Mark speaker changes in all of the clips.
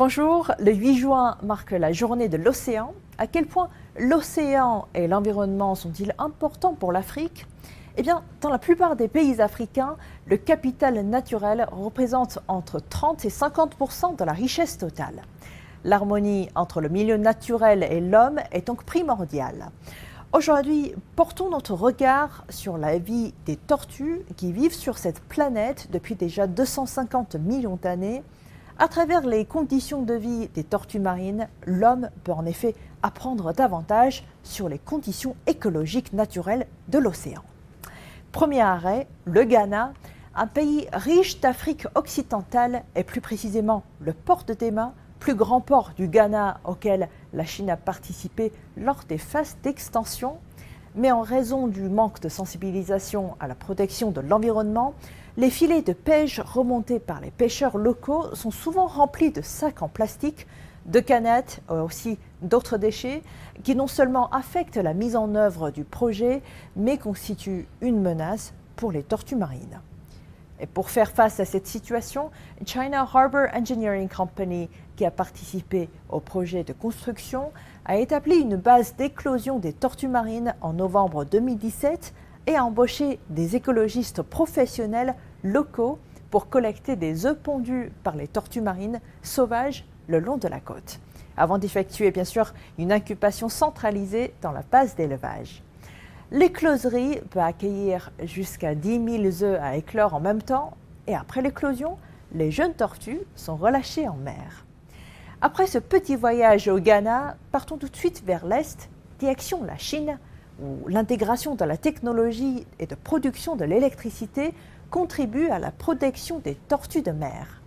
Speaker 1: Bonjour, le 8 juin marque la journée de l'océan. À quel point l'océan et l'environnement sont-ils importants pour l'Afrique? Eh bien, dans la plupart des pays africains, le capital naturel représente entre 30 et 50% de la richesse totale. L'harmonie entre le milieu naturel et l'homme est donc primordiale. Aujourd'hui, portons notre regard sur la vie des tortues qui vivent sur cette planète depuis déjà 250 millions d'années. À travers les conditions de vie des tortues marines, l'homme peut en effet apprendre davantage sur les conditions écologiques naturelles de l'océan. Premier arrêt, le Ghana, un pays riche d'Afrique occidentale et plus précisément le port de Tema, plus grand port du Ghana auquel la Chine a participé lors des phases d'extension. Mais en raison du manque de sensibilisation à la protection de l'environnement, les filets de pêche remontés par les pêcheurs locaux sont souvent remplis de sacs en plastique, de canettes, aussi d'autres déchets, qui non seulement affectent la mise en œuvre du projet, mais constituent une menace pour les tortues marines. Et pour faire face à cette situation, China Harbour Engineering Company, qui a participé au projet de construction, a établi une base d'éclosion des tortues marines en novembre 2017 et a embauché des écologistes professionnels locaux pour collecter des œufs pondus par les tortues marines sauvages le long de la côte, avant d'effectuer bien sûr une incubation centralisée dans la base d'élevage. L'écloserie peut accueillir jusqu'à 10 000 œufs à éclore en même temps et après l'éclosion, les jeunes tortues sont relâchées en mer. Après ce petit voyage au Ghana, partons tout de suite vers l'Est, direction la Chine, où l'intégration de la technologie et de production de l'électricité contribue à la protection des tortues de mer.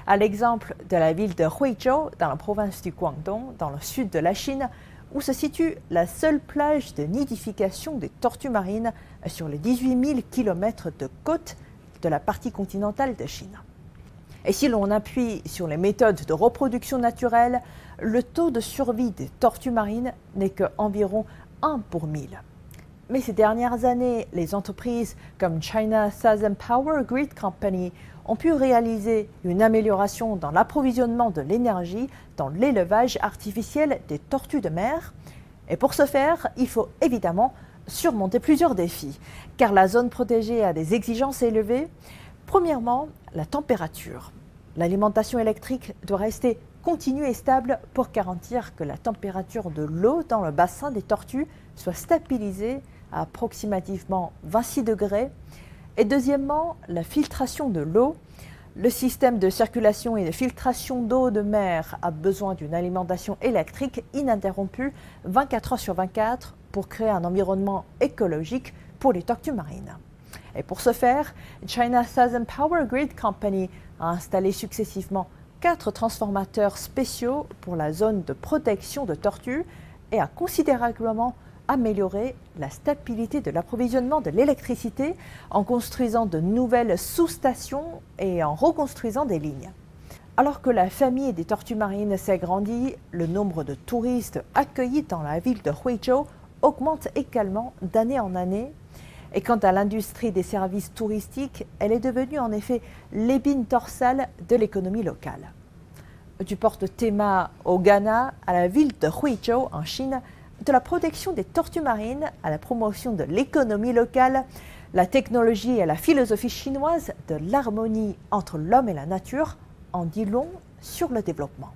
Speaker 1: À l'exemple de la ville de Huizhou, dans la province du Guangdong, dans le sud de la Chine, où se situe la seule plage de nidification des tortues marines sur les 18 000 km de côte de la partie continentale de Chine. Et si l'on appuie sur les méthodes de reproduction naturelle, le taux de survie des tortues marines n'est qu'environ 1 pour 1000. Mais ces dernières années, les entreprises comme China Southern Power Grid Company ont pu réaliser une amélioration dans l'approvisionnement de l'énergie dans l'élevage artificiel des tortues de mer. Et pour ce faire, il faut évidemment surmonter plusieurs défis, car la zone protégée a des exigences élevées. Premièrement, la température. L'alimentation électrique doit rester continue et stable pour garantir que la température de l'eau dans le bassin des tortues soit stabilisée à approximativement 26 degrés. Et deuxièmement, la filtration de l'eau. Le système de circulation et de filtration d'eau de mer a besoin d'une alimentation électrique ininterrompue 24 heures sur 24 pour créer un environnement écologique pour les tortues marines. Et pour ce faire, China Southern Power Grid Company a installé successivement 4 transformateurs spéciaux pour la zone de protection de tortues et a considérablement amélioré la stabilité de l'approvisionnement de l'électricité en construisant de nouvelles sous-stations et en reconstruisant des lignes. Alors que la famille des tortues marines s'agrandit, le nombre de touristes accueillis dans la ville de Huizhou augmente également d'année en année. Et quant à l'industrie des services touristiques, elle est devenue en effet l'épine dorsale de l'économie locale. Du port de Tema au Ghana à la ville de Huizhou en Chine, de la protection des tortues marines à la promotion de l'économie locale, la technologie et la philosophie chinoise de l'harmonie entre l'homme et la nature en dit long sur le développement.